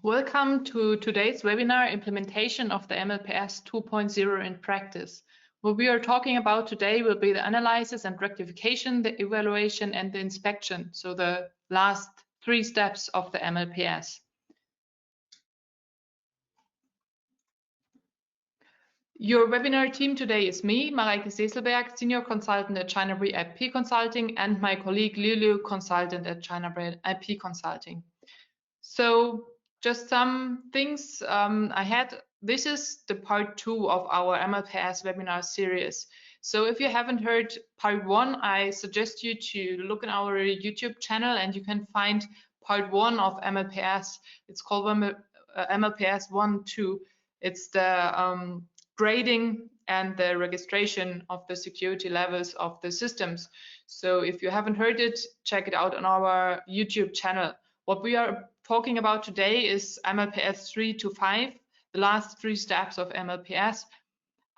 Welcome to today's webinar, Implementation of the MLPS 2.0 in Practice. What we are talking about today will be the analysis and rectification, the evaluation and the inspection, so the last 3 steps of the MLPS. Your webinar team today is me, Mareike Seselberg, Senior Consultant at CHINABRAND IP Consulting, and my colleague Lulu, Consultant at CHINABRAND IP Consulting. So just some things this is the part 2 of our MLPS webinar series. So if you haven't heard part 1, I suggest you to look in our YouTube channel and you can find part 1 of MLPS. It's called MLPS 1.2. It's the grading and the registration of the security levels of the systems. So if you haven't heard it, check it out on our YouTube channel. What we are talking about today is MLPS 3 to 5, the last 3 steps of MLPS.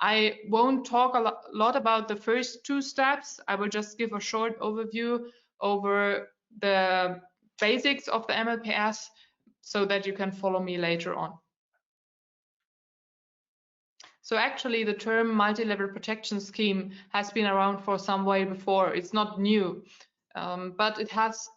I won't talk a lot about the first 2 steps. I will just give a short overview over the basics of the MLPS so that you can follow me later on. So actually the term multi-level protection scheme has been around for some way before. It's not new. But it has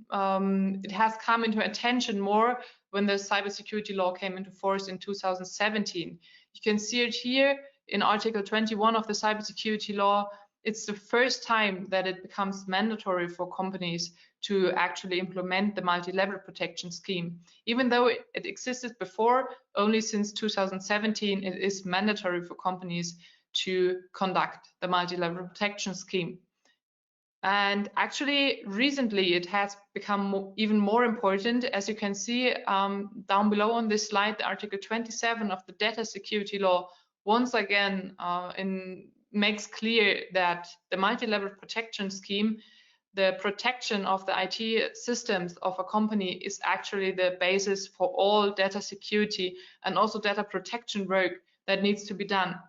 come into attention more when the cybersecurity law came into force in 2017. You can see it here in Article 21 of the cybersecurity law. It's the first time that it becomes mandatory for companies to actually implement the multi-level protection scheme. Even though it existed before, only since 2017 it is mandatory for companies to conduct the multi-level protection scheme. And actually, recently it has become even more important. As you can see down below on this slide, the Article 27 of the Data Security Law once again makes clear that the multi-level protection scheme, the protection of the IT systems of a company, is actually the basis for all data security and also data protection work that needs to be done.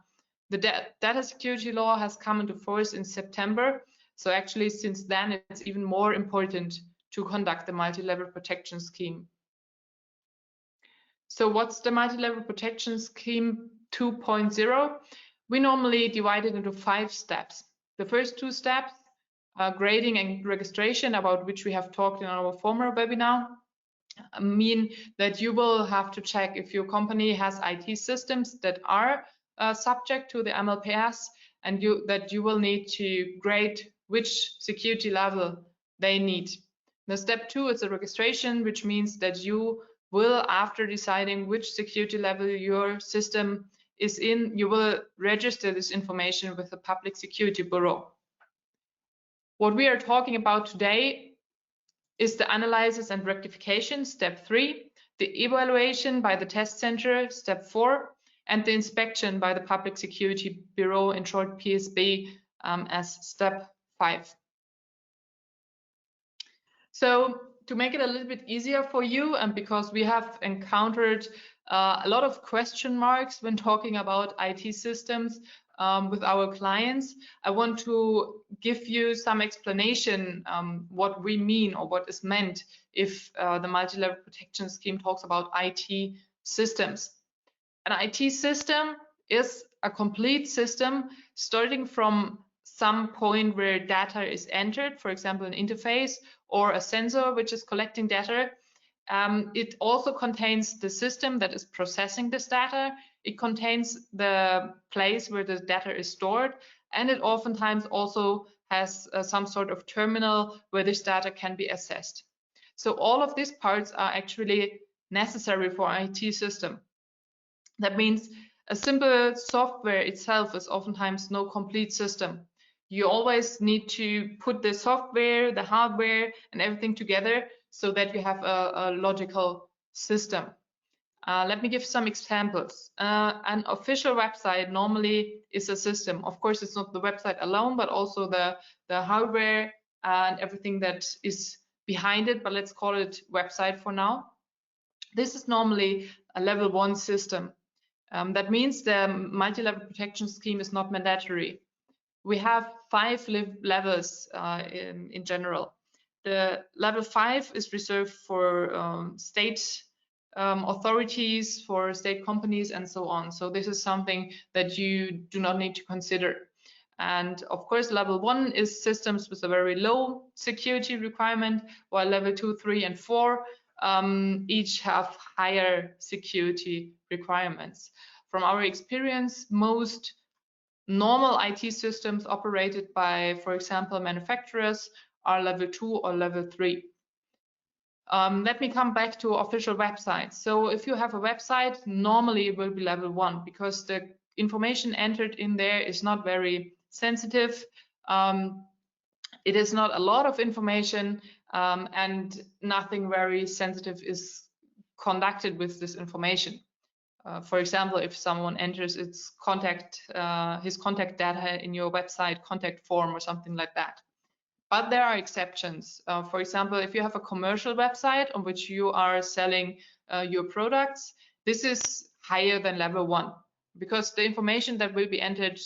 The Data Security Law has come into force in September. So actually, since then, it's even more important to conduct the multi-level protection scheme. So what's the multi-level protection scheme 2.0? We normally divide it into 5 steps. The first 2 steps are grading and registration, about which we have talked in our former webinar, mean that you will have to check if your company has IT systems that are subject to the MLPS, and that you will need to grade which security level they need. The step 2 is the registration, which means that you will, after deciding which security level your system is in, you will register this information with the Public Security Bureau. What we are talking about today is the analysis and rectification, step 3, the evaluation by the test center, step 4, and the inspection by the Public Security Bureau, in short PSB, as step 5. So to make it a little bit easier for you, and because we have encountered a lot of question marks when talking about IT systems with our clients, I want to give you some explanation what we mean or what is meant if the multi-level protection scheme talks about IT systems. An IT system is a complete system starting from some point where data is entered, for example, an interface or a sensor which is collecting data. It also contains the system that is processing this data. It contains the place where the data is stored, and it oftentimes also has some sort of terminal where this data can be accessed. So all of these parts are actually necessary for an IT system. That means a simple software itself is oftentimes no complete system. You always need to put the software, the hardware, and everything together so that you have a logical system. Let me give some examples. An official website normally is a system. Of course, it's not the website alone, but also the hardware and everything that is behind it, but let's call it website for now. This is normally a level 1 system. That means the multi-level protection scheme is not mandatory. We have 5 levels in general. The level 5 is reserved for state authorities, for state companies, and so on. So this is something that you do not need to consider. And of course, level 1 is systems with a very low security requirement, while level 2, 3, and 4 each have higher security requirements. From our experience, most normal IT systems operated by, for example, manufacturers are level 2 or level 3. Let me come back to official websites. So if you have a website, normally it will be level 1 because the information entered in there is not very sensitive. It is not a lot of information, and nothing very sensitive is conducted with this information. For example, if someone enters his contact data in your website contact form or something like that. But there are exceptions. For example, if you have a commercial website on which you are selling your products, this is higher than level 1 because the information that will be entered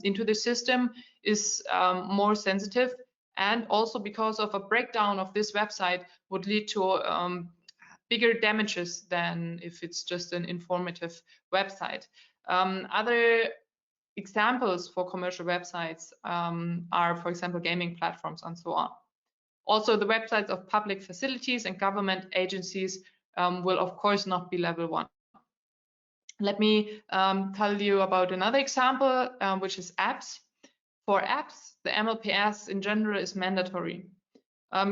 into the system is more sensitive, and also because of a breakdown of this website would lead to bigger damages than if it's just an informative website. Other examples for commercial websites are, for example, gaming platforms and so on. Also, the websites of public facilities and government agencies will, of course, not be level 1. Let me tell you about another example, which is apps. For apps, the MLPS in general is mandatory.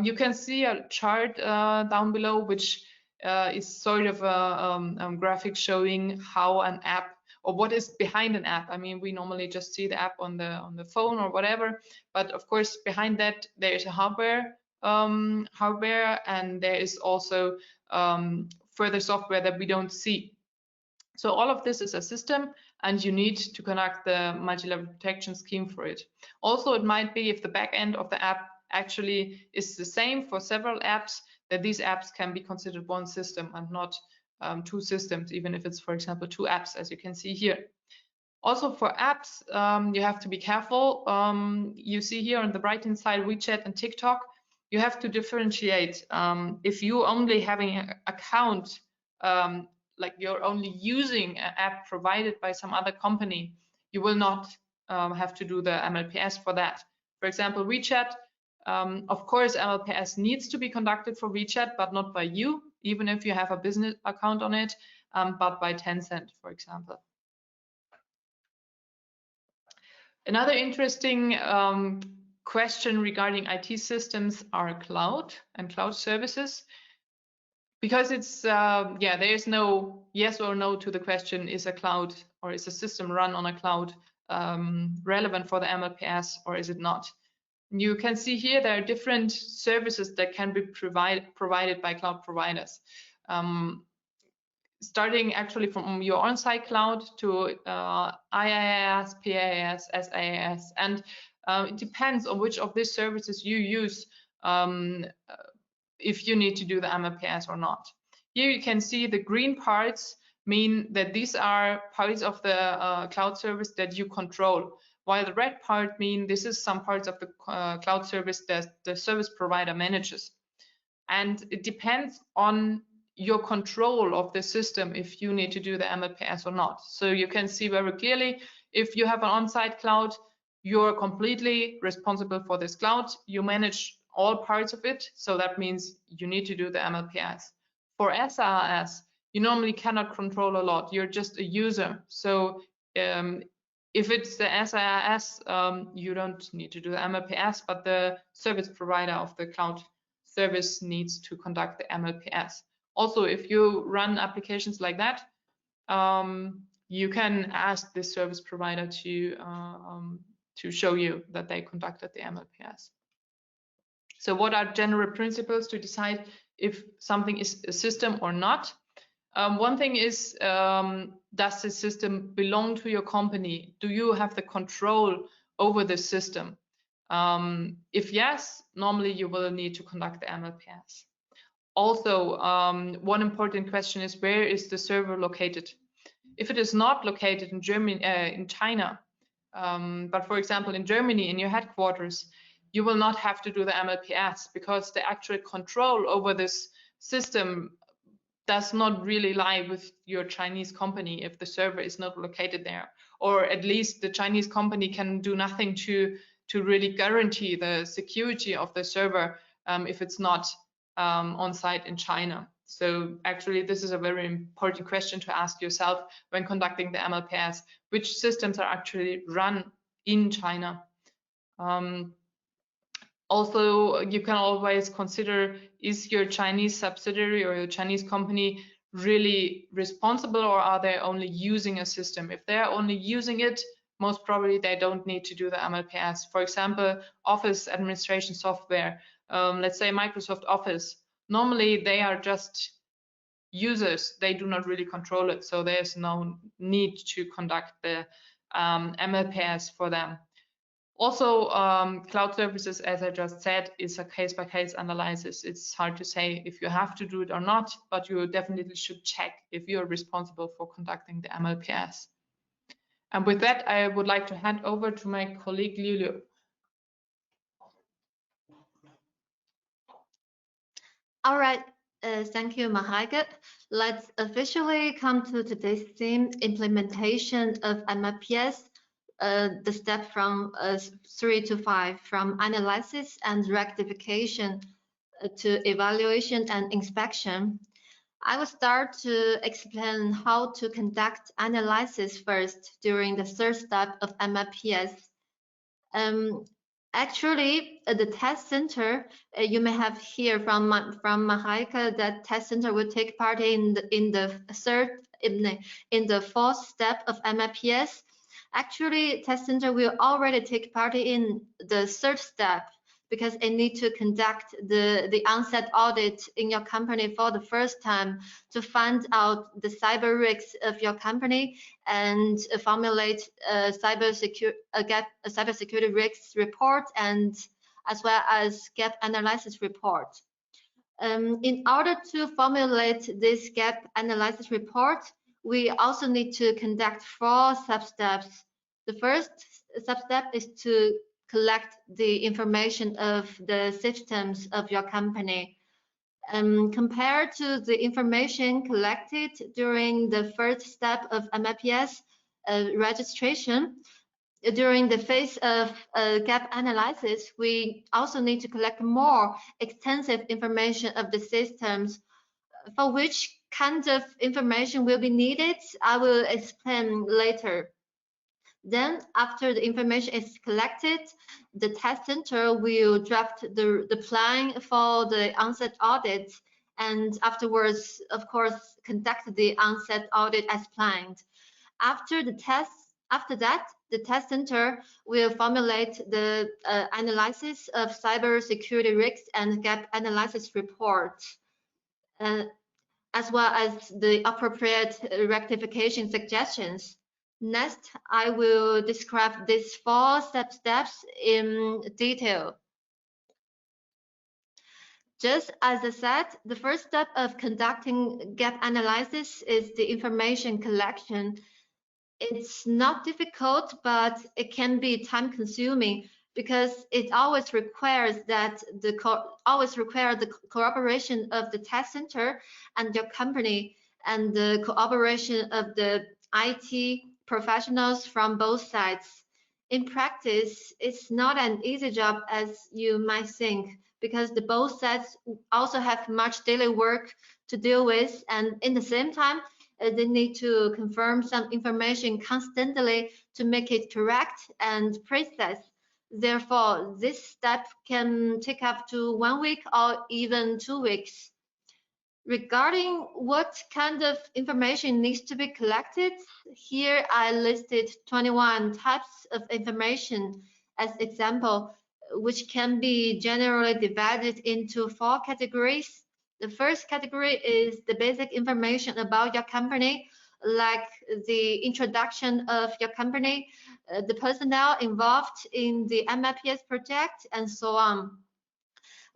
You can see a chart down below, which is sort of a graphic showing how an app, or what is behind an app. I mean, we normally just see the app on the phone or whatever, but of course behind that there is a hardware, and there is also further software that we don't see. So all of this is a system, and you need to conduct the multi-level protection scheme for it. Also, it might be if the back end of the app actually is the same for several apps, that these apps can be considered one system and not two systems, even if it's, for example, two apps, as you can see here. Also for apps, you have to be careful. You see here on the right-hand side, WeChat and TikTok. You have to differentiate. If you only having an account, like you're only using an app provided by some other company, you will not have to do the MLPS for that. For example, WeChat, of course, MLPS needs to be conducted for WeChat, but not by you, even if you have a business account on it, but by Tencent, for example. Another interesting question regarding IT systems are cloud and cloud services. Because it's, yeah, there is no yes or no to the question, is a cloud or is a system run on a cloud relevant for the MLPS or is it not? You can see here there are different services that can be provided by cloud providers. Starting actually from your on-site cloud to IaaS, PaaS, SaaS, and it depends on which of these services you use if you need to do the MLPS or not. Here you can see the green parts mean that these are parts of the cloud service that you control, while the red part mean this is some parts of the cloud service that the service provider manages. And it depends on your control of the system if you need to do the MLPS or not. So you can see very clearly, if you have an on-site cloud, you're completely responsible for this cloud. You manage all parts of it, so that means you need to do the MLPS. For SaaS, you normally cannot control a lot. You're just a user. So if it's the SaaS, you don't need to do the MLPS, but the service provider of the cloud service needs to conduct the MLPS. Also, if you run applications like that, you can ask the service provider to show you that they conducted the MLPS. So what are general principles to decide if something is a system or not? One thing is, does the system belong to your company? Do you have the control over the system? If yes, normally you will need to conduct the MLPS. Also, one important question is, where is the server located? If it is not located in Germany, in China, but for example in Germany, in your headquarters, you will not have to do the MLPS because the actual control over this system does not really lie with your Chinese company if the server is not located there, or at least the Chinese company can do nothing to really guarantee the security of the server if it's not on site in China. So actually, this is a very important question to ask yourself when conducting the MLPS: which systems are actually run in China? Also, you can always consider, is your Chinese subsidiary or your Chinese company really responsible, or are they only using a system? If they're only using it, most probably they don't need to do the MLPS. For example, office administration software, let's say Microsoft Office. Normally they are just users, they do not really control it, so there's no need to conduct the MLPS for them. Also, cloud services, as I just said, is a case-by-case analysis. It's hard to say if you have to do it or not, but you definitely should check if you're responsible for conducting the MLPS. And with that, I would like to hand over to my colleague Lulu. All right, thank you, Mahaika. Let's officially come to today's theme: implementation of MLPS. The step from 3 to 5, from analysis and rectification to evaluation and inspection. I will start to explain how to conduct analysis first during the third step of MLPS. Actually, the test center, you may have heard from Mahaika that test center will take part in the fourth step of MLPS. Actually, test center will already take part in the third step because it needs to conduct the onset audit in your company for the first time to find out the cyber risks of your company and formulate a cybersecurity risks report, and as well as gap analysis report. In order to formulate this gap analysis report, we also need to conduct 4 sub-steps. The first sub-step is to collect the information of the systems of your company. Compared to the information collected during the first step of MLPS registration, during the phase of gap analysis, we also need to collect more extensive information of the systems. For which kind of information will be needed, I will explain later. Then, after the information is collected, the test center will draft the plan for the onset audit, and afterwards, of course, conduct the onset audit as planned. After that, the test center will formulate the analysis of cybersecurity risks and gap analysis report, as well as the appropriate rectification suggestions. Next, I will describe these 4 steps in detail. Just as I said, the first step of conducting gap analysis is the information collection. It's not difficult, but it can be time-consuming because it always requires the cooperation of the test center and your company, and the cooperation of the IT professionals from both sides. In practice, it's not an easy job as you might think, because the both sides also have much daily work to deal with, and in the same time, they need to confirm some information constantly to make it correct and precise. Therefore, this step can take up to 1 week or even 2 weeks. Regarding what kind of information needs to be collected, here I listed 21 types of information as example, which can be generally divided into 4 categories. The first category is the basic information about your company, like the introduction of your company, the personnel involved in the MLPS project, and so on.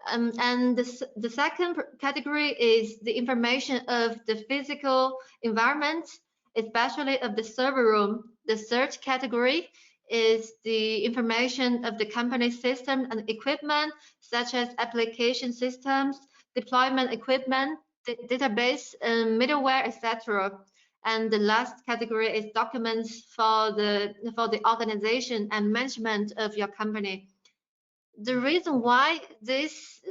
And the second category is the information of the physical environment, especially of the server room. The third category is the information of the company system and equipment, such as application systems, deployment equipment, database, middleware, etc. And the last category is documents for the organization and management of your company. The reason why this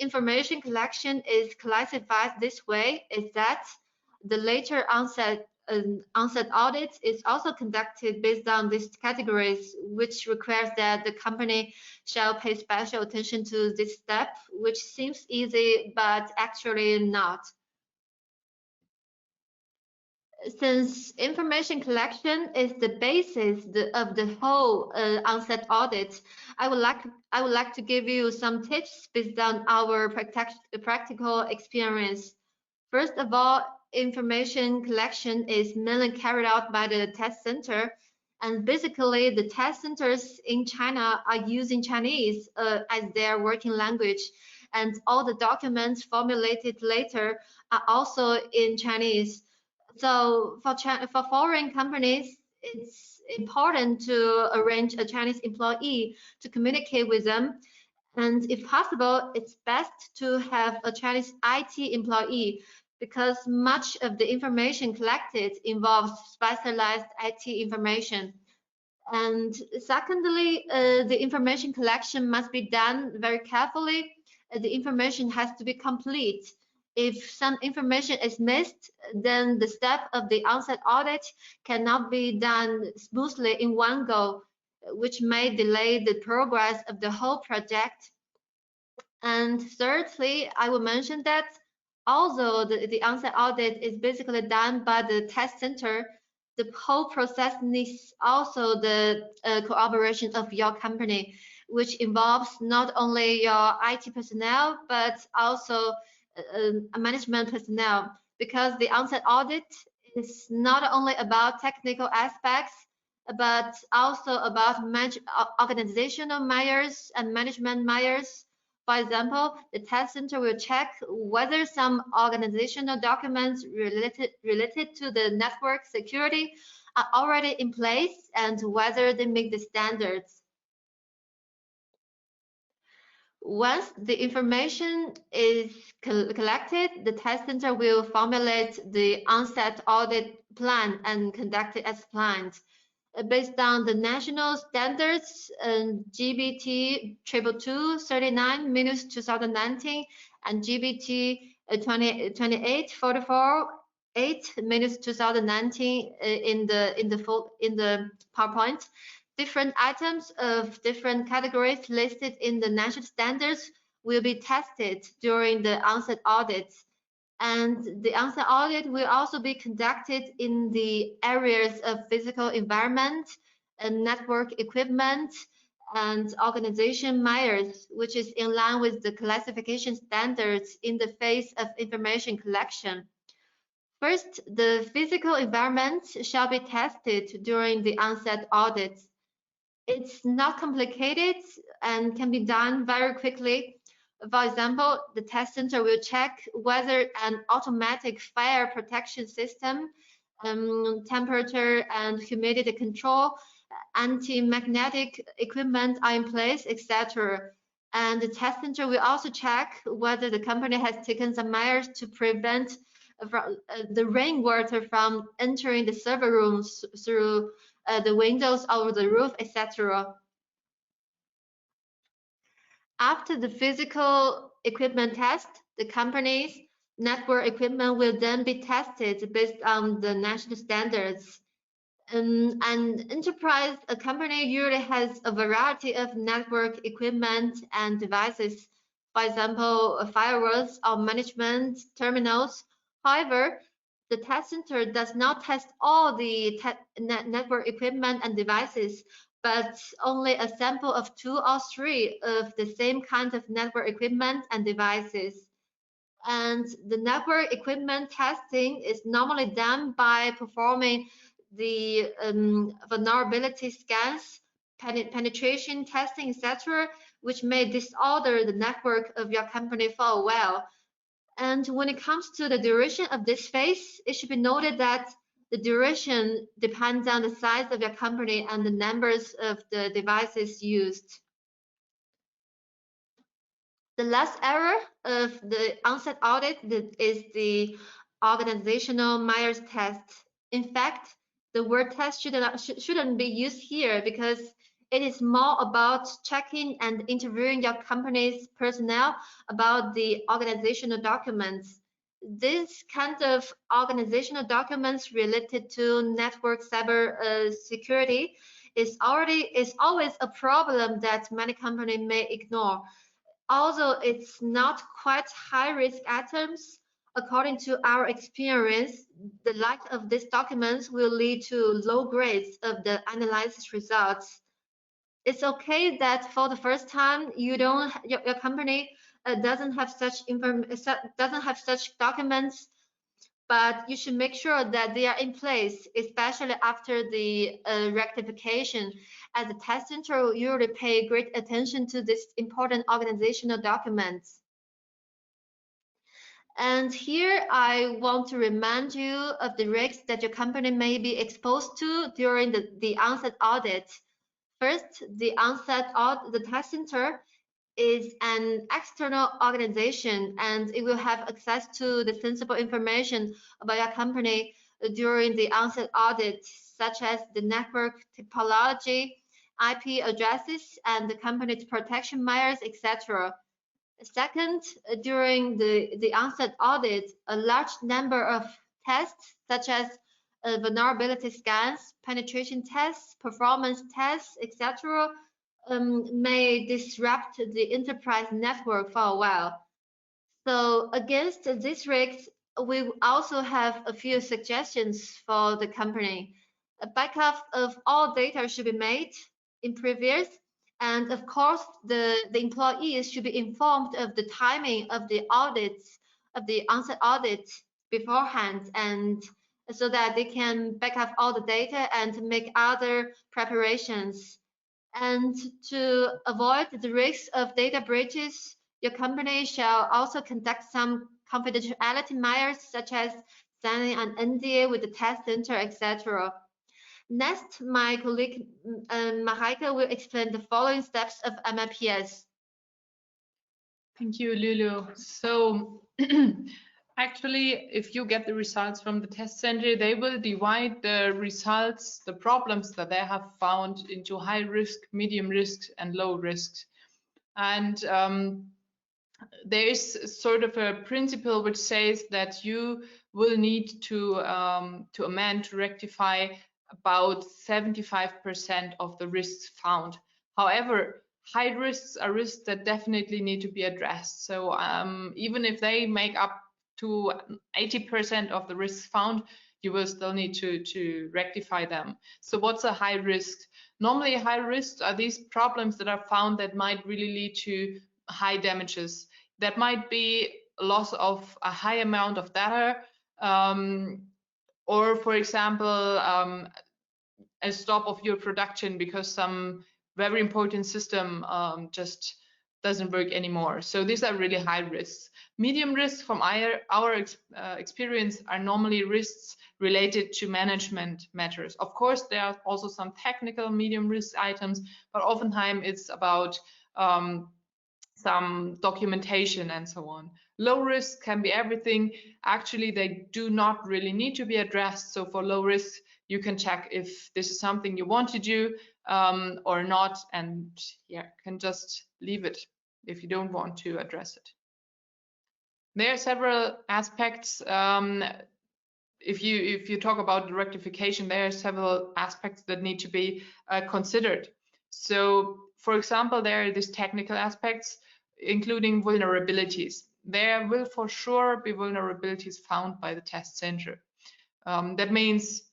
information collection is classified this way is that the later onset audit is also conducted based on these categories, which requires that the company shall pay special attention to this step, which seems easy but actually not. Since information collection is the basis of the whole onset audit, I would like to give you some tips based on our practical experience. First of all, information collection is mainly carried out by the test center, and basically the test centers in China are using Chinese as their working language, and all the documents formulated later are also in Chinese. So for foreign companies, it's important to arrange a Chinese employee to communicate with them. And if possible, it's best to have a Chinese IT employee because much of the information collected involves specialized IT information. And secondly, the information collection must be done very carefully. The information has to be complete. If some information is missed, then the step of the onset audit cannot be done smoothly in one go, which may delay the progress of the whole project. And thirdly, I will mention that although the onset audit is basically done by the test center, the whole process needs also the cooperation of your company, which involves not only your IT personnel, but also management personnel, because the onset audit is not only about technical aspects, but also about organizational measures and management measures. For example, the test center will check whether some organizational documents related to the network security are already in place and whether they meet the standards. Once the information is collected, the test center will formulate the onset audit plan and conduct it as planned. Based on the national standards GBT 22239-2019 and GBT 2844-8-2019 in the PowerPoint, different items of different categories listed in the national standards will be tested during the onset audits. And the onset audit will also be conducted in the areas of physical environment, and network equipment, and organization measures, which is in line with the classification standards in the phase of information collection. First, the physical environment shall be tested during the onset audit. It's not complicated and can be done very quickly. For example, the test center will check whether an automatic fire protection system, temperature and humidity control, anti-magnetic equipment are in place, etc. And the test center will also check whether the company has taken some measures to prevent the rainwater from entering the server rooms through the windows over the roof, etc. After the physical equipment test, the company's network equipment will then be tested based on the national standards. An enterprise company usually has a variety of network equipment and devices, for example, firewalls or management terminals. However, the test center does not test all the network equipment and devices, but only a sample of 2 or 3 of the same kind of network equipment and devices. And the network equipment testing is normally done by performing the vulnerability scans, penetration testing, etc., which may disorder the network of your company for a while. And when it comes to the duration of this phase, it should be noted that the duration depends on the size of your company and the numbers of the devices used. The last error of the onset audit is the organizational Myers test. In fact, the word test shouldn't be used here because it is more about checking and interviewing your company's personnel about the organizational documents. This kind of organizational documents related to network cyber security is always a problem that many companies may ignore. Although it's not quite high-risk items, according to our experience, the lack of these documents will lead to low grades of the analysis results. It's okay that for the first time your company doesn't have such documents, but you should make sure that they are in place, especially after the rectification. As a test center, you usually pay great attention to these important organizational documents. And here I want to remind you of the risks that your company may be exposed to during the onset audit. First, the test center is an external organization, and it will have access to the sensible information about your company during the onset audit, such as the network topology, IP addresses, and the company's protection measures, etc. Second, during the onset audit, a large number of tests, such as vulnerability scans, penetration tests, performance tests, etc., may disrupt the enterprise network for a while. So against these risks, we also have a few suggestions for the company. A backup of all data should be made in previous, and of course, the employees should be informed of the timing of the audits, of the onset audit beforehand, and so that they can back up all the data and make other preparations. And to avoid the risks of data breaches, your company shall also conduct some confidentiality measures, such as signing an NDA with the test center, etc. Next, my colleague Mareike will explain the following steps of MLPS. Thank you, Lulu. So actually, if you get the results from the test center, they will divide the results, the problems that they have found, into high risk, medium risk, and low risk. And there is sort of a principle which says that you will need to amend, to rectify about 75% of the risks found. However, high risks are risks that definitely need to be addressed. So even if they make up to 80% of the risks found, you will still need to rectify them. So what's a high risk? Normally high risks are these problems that are found that might really lead to high damages. That might be loss of a high amount of data, or for example, a stop of your production because some very important system just doesn't work anymore. So these are really high risks. Medium risks from our experience are normally risks related to management matters. Of course, there are also some technical medium risk items, but oftentimes it's about some documentation and so on. Low risk can be everything. Actually, they do not really need to be addressed. So for low risk, you can check if this is something you want to do or not, and yeah, can just leave it if you don't want to address it. There are several aspects. If you talk about the rectification, there are several aspects that need to be considered. So, for example, there are these technical aspects, including vulnerabilities. There will for sure be vulnerabilities found by the test center. That means,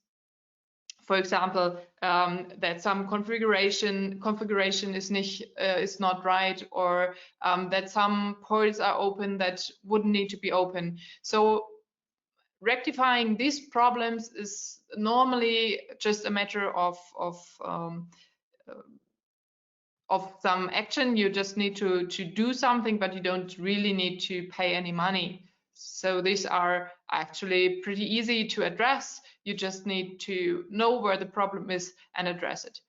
for example, that some configuration is not right, or that some ports are open that wouldn't need to be open. So rectifying these problems is normally just a matter of some action. You just need to do something, but you don't really need to pay any money. So these are actually pretty easy to address. You just need to know where the problem is and address it.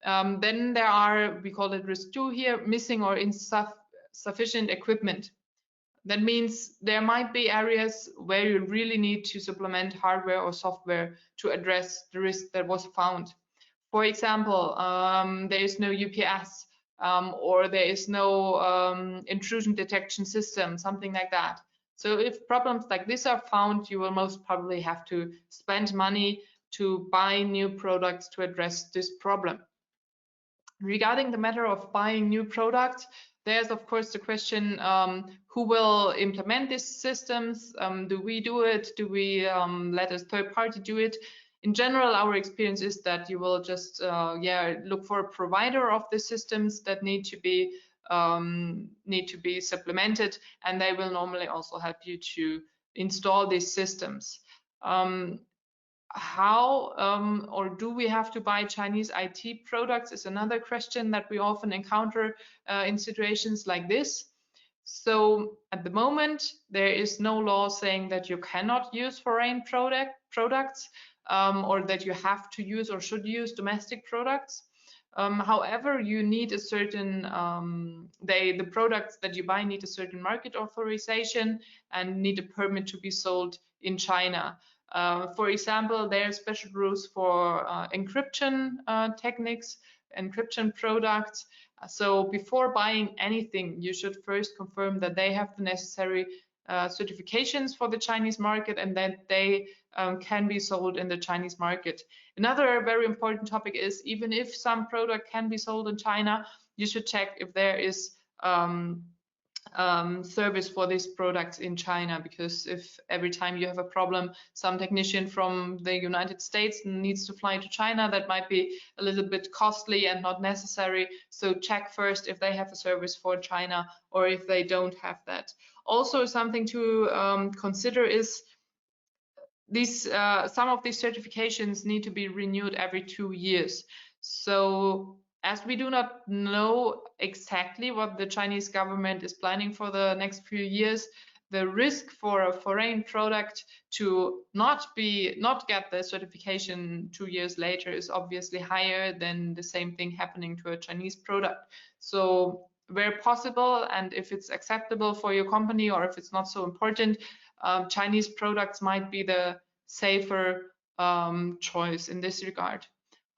Then there are, we call it risk 2 here, missing or sufficient equipment. That means there might be areas where you really need to supplement hardware or software to address the risk that was found. For example, there is no UPS or there is no intrusion detection system, something like that. So if problems like this are found, you will most probably have to spend money to buy new products to address this problem. Regarding the matter of buying new products, there's of course the question, who will implement these systems? Do we do it? Do we let a third party do it? In general, our experience is that you will just look for a provider of the systems that need to be supplemented, and they will normally also help you to install these systems. How or do we have to buy Chinese IT products is another question that we often encounter in situations like this. So at the moment, there is no law saying that you cannot use foreign products or that you have to use or should use domestic products. However, you need a certain, the products that you buy need a certain market authorization and need a permit to be sold in China. For example, there are special rules for encryption techniques, encryption products. So before buying anything, you should first confirm that they have the necessary certifications for the Chinese market and that they can be sold in the Chinese market. Another very important topic is, even if some product can be sold in China, you should check if there is service for these products in China, because if every time you have a problem, some technician from the United States needs to fly to China, that might be a little bit costly and not necessary. So check first if they have a service for China or if they don't have that. Also, something to consider is some of these certifications need to be renewed every 2 years. So as we do not know exactly what the Chinese government is planning for the next few years, the risk for a foreign product to not get the certification 2 years later is obviously higher than the same thing happening to a Chinese product. So where possible, and if it's acceptable for your company or if it's not so important, Chinese products might be the safer choice in this regard.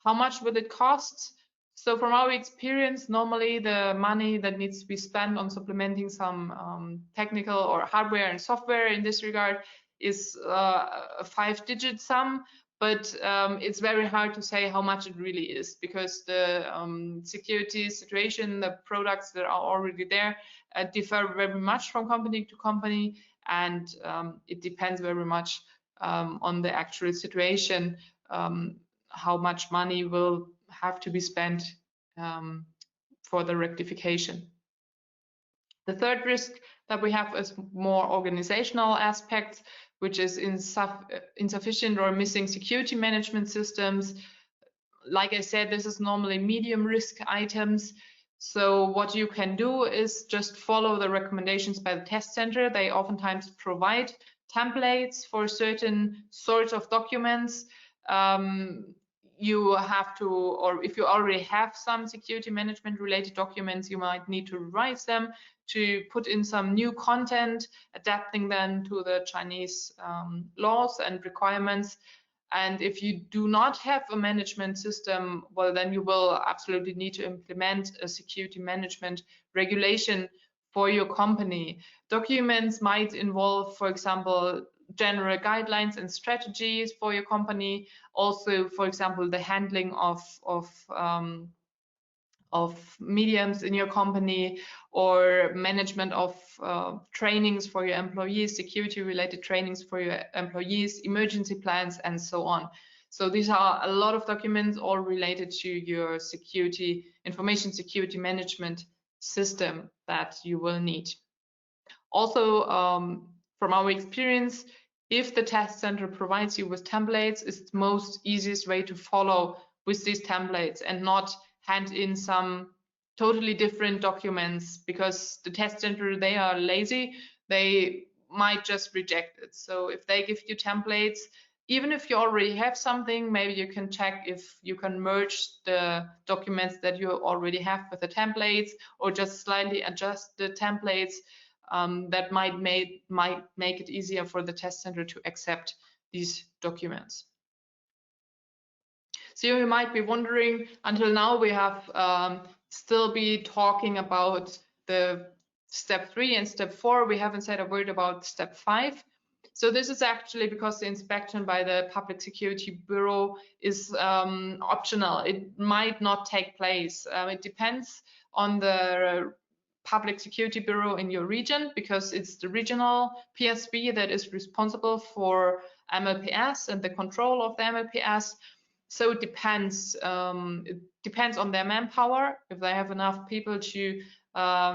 How much would it cost? So from our experience, normally the money that needs to be spent on supplementing some technical or hardware and software in this regard is a 5-digit sum, but it's very hard to say how much it really is, because the security situation, the products that are already there differ very much from company to company, and it depends very much on the actual situation, how much money will have to be spent for the rectification. The third risk that we have is more organizational aspects, which is insufficient or missing security management systems. Like I said, this is normally medium risk items. So what you can do is just follow the recommendations by the test center. They oftentimes provide templates for certain sorts of documents. You have to, or if you already have some security management related documents, you might need to revise them to put in some new content, adapting them to the Chinese laws and requirements. And if you do not have a management system, well, then you will absolutely need to implement a security management regulation for your company. Documents might involve, for example, general guidelines and strategies for your company. Also, for example, the handling of mediums in your company, or management of trainings for your employees, security related trainings for your employees, emergency plans, and so on. So these are a lot of documents all related to your security, information security management system that you will need. Also, from our experience, if the test center provides you with templates, it's the most easiest way to follow with these templates and not hand in some totally different documents, because the test center, they are lazy. They might just reject it. So if they give you templates, even if you already have something, maybe you can check if you can merge the documents that you already have with the templates, or just slightly adjust the templates. That might make it easier for the test center to accept these documents. So you might be wondering, until now we have still be talking about the step 3 and step 4. We haven't said a word about step 5. So this is actually because the inspection by the Public Security Bureau is optional. It might not take place. It depends on the Public Security Bureau in your region, because it's the regional PSB that is responsible for MLPS and the control of the MLPS. So it depends. It depends on their manpower, if they have enough people to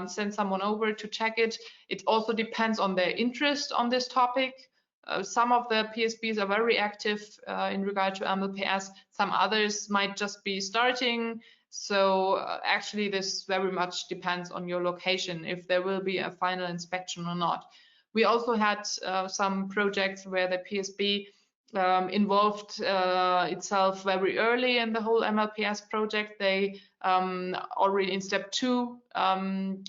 send someone over to check it. It also depends on their interest on this topic. Some of the PSBs are very active in regard to MLPS. Some others might just be starting. So actually this very much depends on your location, if there will be a final inspection or not. We also had some projects where the PSB involved itself very early in the whole MLPS project. They already in step 2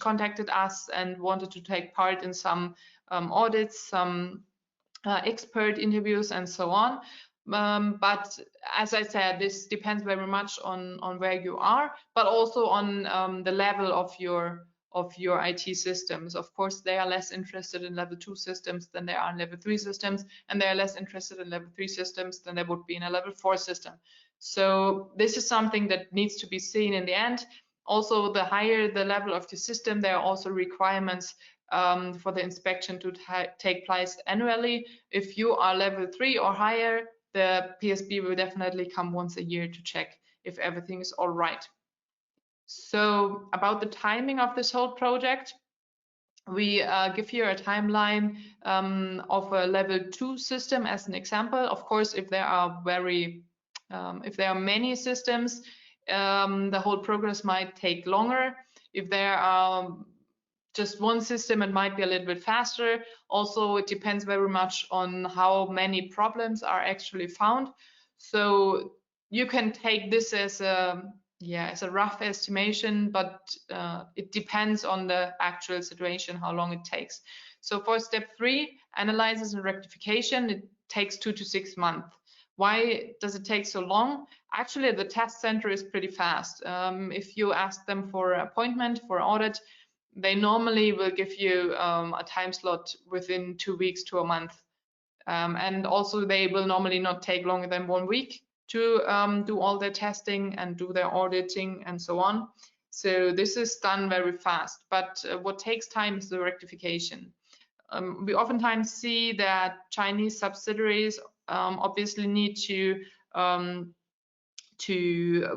contacted us and wanted to take part in some audits, some expert interviews and so on. But as I said, this depends very much on where you are, but also on the level of your IT systems. Of course, they are less interested in level 2 systems than they are in level 3 systems, and they are less interested in level 3 systems than they would be in a level 4 system. So this is something that needs to be seen in the end. Also, the higher the level of the system, there are also requirements for the inspection to take place annually. If you are level 3 or higher, the PSB will definitely come once a year to check if everything is all right. So about the timing of this whole project, we give here a timeline of a level 2 system as an example. Of course, if there are many systems, the whole progress might take longer. If there are just one system, it might be a little bit faster. Also, it depends very much on how many problems are actually found. So you can take this as a rough estimation, but it depends on the actual situation, how long it takes. So for step 3, analysis and rectification, it takes 2 to 6 months. Why does it take so long? Actually, the test center is pretty fast. If you ask them for an appointment for audit, they normally will give you a time slot within 2 weeks to a month. And also they will normally not take longer than 1 week to do all their testing and do their auditing and so on. So this is done very fast, but what takes time is the rectification. We oftentimes see that Chinese subsidiaries obviously need to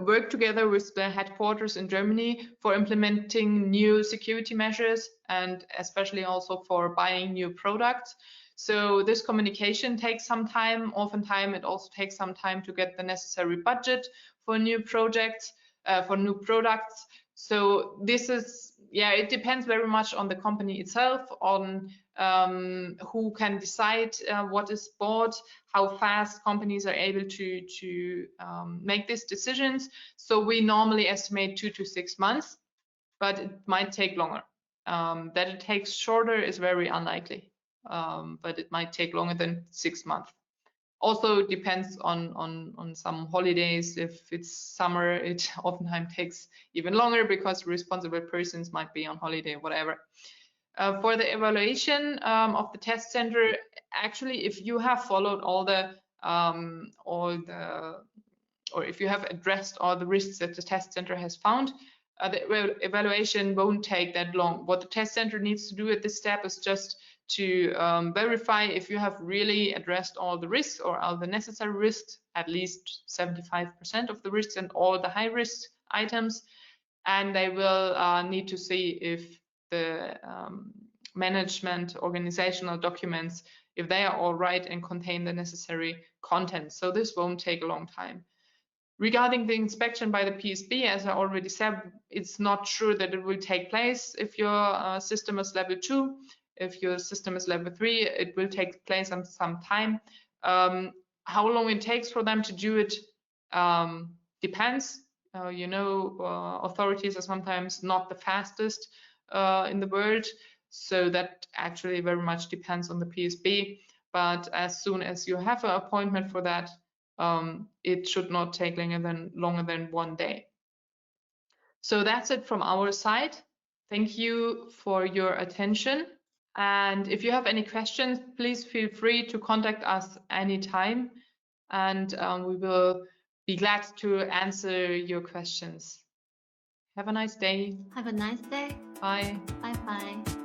work together with the headquarters in Germany for implementing new security measures, and especially also for buying new products. So this communication takes some time. Oftentimes it also takes some time to get the necessary budget for new projects, for new products. So this is, it depends very much on the company itself, on who can decide what is bought, how fast companies are able to make these decisions. So we normally estimate 2 to 6 months, but it might take longer. That it takes shorter is very unlikely, but it might take longer than 6 months. Also depends on some holidays. If it's summer, it oftentimes takes even longer because responsible persons might be on holiday, whatever. For the evaluation of the test center, actually, if you have followed or if you have addressed all the risks that the test center has found, the evaluation won't take that long. What the test center needs to do at this step is just to verify if you have really addressed all the risks or all the necessary risks, at least 75% of the risks and all the high risk items. And they will need to see if the management organizational documents, if they are all right and contain the necessary content. So this won't take a long time. Regarding the inspection by the PSB, as I already said, it's not sure that it will take place if your system is level 2. If your system is level 3, it will take place on some time. How long it takes for them to do it depends. Authorities are sometimes not the fastest in the world, so that actually very much depends on the PSB. But as soon as you have an appointment for that, it should not take longer than 1 day. So that's it from our side. Thank you for your attention. And if you have any questions, please feel free to contact us anytime, and we will be glad to answer your questions. Have a nice day. Have a nice day. Bye. Bye bye.